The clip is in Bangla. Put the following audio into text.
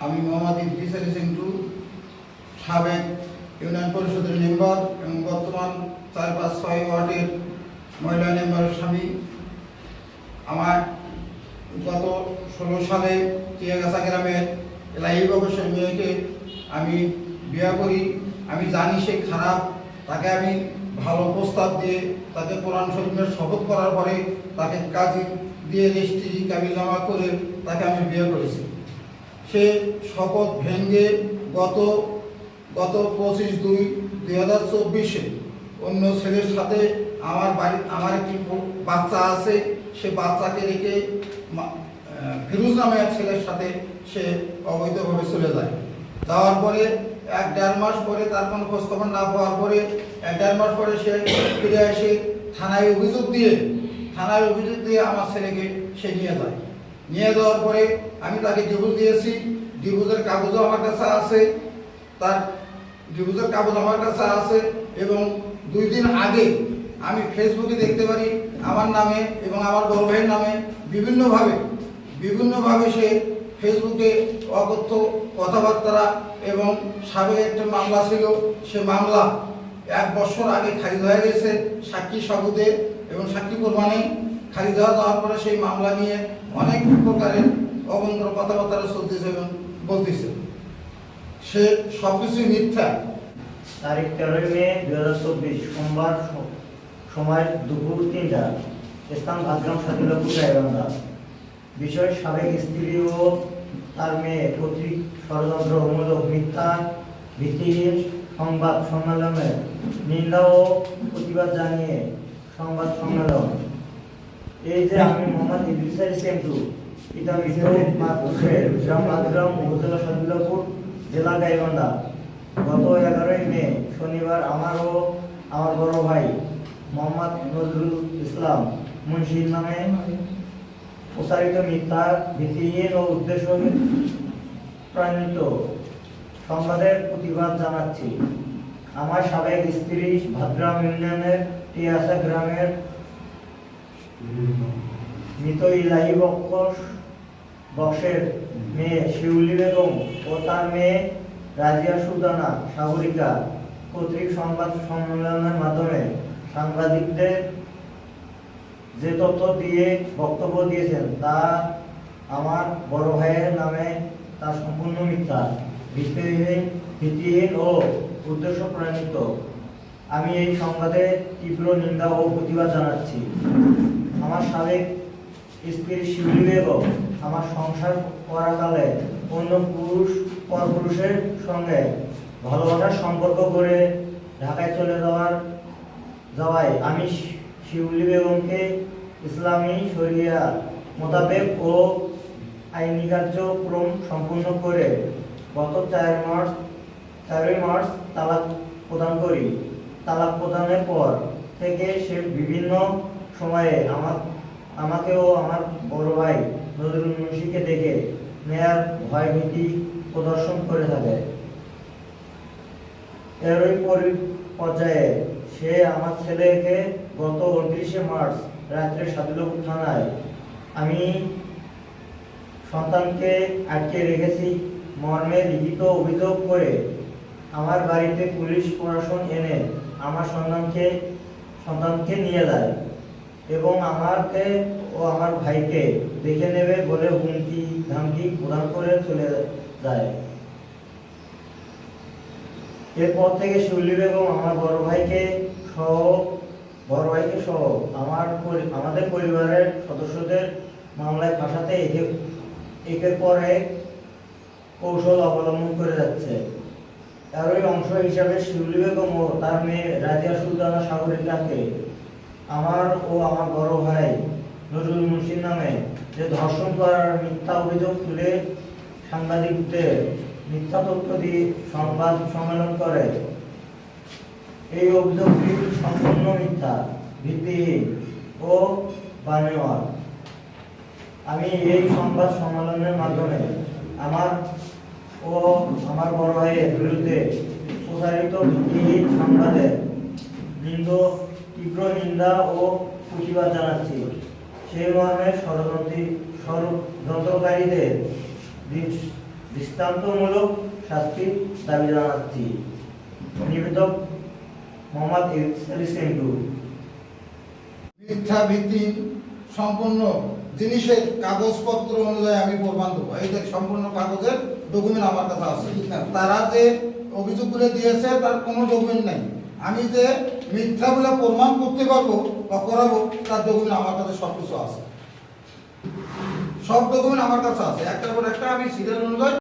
আমি মোহাম্মদ ইদ্রিস আলী সিন্টু, সাবেক ইউনিয়ন পরিষদের মেম্বার এবং বর্তমান 4-5-6 ওয়ার্ডের মহিলা মেম্বারের স্বামী। আমার গত 16 সালে টিয়াগাছা গ্রামের এলাহি বংশের মেয়েকে আমি বিয়ে করি। আমি জানি সে খারাপ, তাকে আমি ভালো প্রস্তাব দিয়ে তাকে কোরআন শরীফের শপথ করার পরে তাকে কাজী দিয়ে রেজিস্ট্রি কাবিল জমা করে তাকে আমি বিয়ে করেছি। সে শপথ ভেঙে গত 25/2/2024 অন্য ছেলের সাথে আমার একটি বাচ্চা আছে, সে বাচ্চাকে রেখে ফিরোজ নামে এক ছেলের সাথে সে অবৈধভাবে চলে যায়। যাওয়ার পরে 1-1.5 মাস পরে তার কোনো খোঁজখবর না পাওয়ার পরে 1-1.5 মাস পরে সে ফিরে এসে থানায় অভিযোগ দিয়ে আমার ছেলেকে সে নিয়ে যায়। নিয়ে যাওয়ার পরে আমি তাকে ডিভোর্স দিয়েছি। ডিভোর্সের কাগজও আমার কাছে আছে, এবং 2 দিন আগে আমি ফেসবুকে দেখতে পারি আমার নামে এবং আমার বড় ভাইয়ের নামে বিভিন্নভাবে সে ফেসবুকে অকথ্য কথাবার্তা এবং সাবেক একটা মামলা ছিল, সে মামলা 1 বছর আগে খারিজ হয়ে গেছে সাক্ষী সাবুতে এবং সাক্ষী প্রমাণে। খারিজ হয়ে যাওয়ার পরে সেই মামলা নিয়ে অনেক প্রকারের অবন্ধ কথাবার্তা চলতেছে এবং বলতেছে সে সবকিছুই মিথ্যা। তারিখ 13 মে 2024 সোমবার সময় দুপুর 3টা, স্থান ভাদ্রাম সাতিলাপুর গাইবান্ধা। বিষয় সাবেক স্ত্রী ও তার মেয়ে কর্তৃক ষড়যন্ত্রমূলক মিথ্যা ভিত্তিহীন সংবাদ সম্মেলনের নিন্দা ও প্রতিবাদ জানিয়ে সংবাদ সম্মেলন। এই যে আমি মোহাম্মদ ইদ্রিস আলী সিন্টু, পিতা গ্রাম ভাদ্রাম, উপজেলা সাতিলাপুর, জেলা গাইবান্ধা, গত 11 মে শনিবার আমার ও আমার বড় ভাই মোহাম্মদ নজরুল ইসলাম মুন্সির নামে প্রচারিত মিথ্যা ভিত্তিহীন ও উদ্দেশ্য প্রণীত সংবাদের প্রতিবাদ জানাচ্ছি। আমার সাবেক স্ত্রী ভাদ্রাম ইউনিয়নের টিয়াগাছা গ্রামের মৃত ইলাহি বংশের মেয়ে শিউলি বেগম ও তার মেয়ে রাজিয়া সুলতানা সাগরিকা কর্তৃক সংবাদ সম্মেলনের মাধ্যমে সাংবাদিকদের যে তথ্য দিয়ে বক্তব্য দিয়েছেন তা আমার বড় ভাইয়ের নামে তা সম্পূর্ণ মিথ্যা, ভিত্তিহীন ও উদ্দেশ্য প্রণীত। আমি এই সংবাদে তীব্র নিন্দা ও প্রতিবাদ জানাচ্ছি। আমার সাবেক স্ত্রী শিউলি বেগম আমার সংসার করাকালে অন্য পরপুরুষের সঙ্গে ভালোবাসার সম্পর্ক করে ঢাকায় চলে যাওয়ায় আমি শিউলি বেগমকে ইসলামী শরিয়া মোতাবেক ও আইনি কার্যক্রম সম্পূর্ণ করে গত 4 মার্চ তালাক প্রদান করি। তালাক প্রদানের পর থেকে সে বিভিন্ন সময়ে আমাকে ও আমার বড় ভাই নজরুল মুন্সিকে ডেকে নেয়ার ভয়ভীতি প্রদর্শন করে থাকে। এরই পর্যায়ে সে আমার ছেলেকে গত 29 মার্চ রাত্রে সাতিলাপুর থানায় আমি সন্তানকে আটকে রেখেছি মর্মে লিখিত অভিযোগ করে আমার বাড়িতে পুলিশ প্রশাসন এনে আমার সন্তানকে নিয়ে যায় এবং আমাকে ও আমার ভাইকে দেখে নেবে বলে হুমকি ধামকি প্রদান করে চলে যায়। এরপর থেকে শিউলি বেগম আমার বড় ভাইকে সহ আমাদের পরিবারের সদস্যদের মামলায় ফাঁসাতে একের পর এক কৌশল অবলম্বন করে যাচ্ছে। এরই অংশ হিসাবে শিউলি বেগম ও তার মেয়ে রাজিয়া সুলতানা সাগরিকাকে আমার ও আমার বড় ভাই নজরুল মুন্সির নামে যে ধর্ষণ করার মিথ্যা অভিযোগ তুলে সাংবাদিকদের মিথ্যা তথ্য দিয়ে সংবাদ সম্মেলন করে। এই অভিযোগটি সম্পূর্ণ মিথ্যা, ভিত্তিহীন ও বানোয়াট। আমি এই সংবাদ সম্মেলনের মাধ্যমে আমার ও আমার বড় ভাইয়ের বিরুদ্ধে প্রচারিত ভিত্তিহীন সংবাদের তীব্র নিন্দা ও প্রতিবাদ জানাচ্ছি। সেই মর্মে ষড়যন্ত্রকারীদের দৃষ্টান্তমূলক শাস্তির দাবি জানাচ্ছি। নিবেদক মোহাম্মদ ইরফান আলী সেন্টু। মিথ্যা ভিত্তিক সম্পূর্ণ জিনিসের কাগজপত্র অনুযায়ী আমি প্রমাণ দেবো। এই যে সম্পূর্ণ কাগজের ডকুমেন্ট আমার কাছে আছে। তারা যে অভিযোগগুলো দিয়েছে তার কোনো ডকুমেন্ট নাই। আমি যে মিথ্যা বলে প্রমাণ করতে পারবো বা করাবো তার ডকুমেন্ট আমার কাছে সব কিছু আছে। সব ডকুমেন্ট আমার কাছে আছে, একটার পর একটা আমি সিরিয়াল অনুযায়ী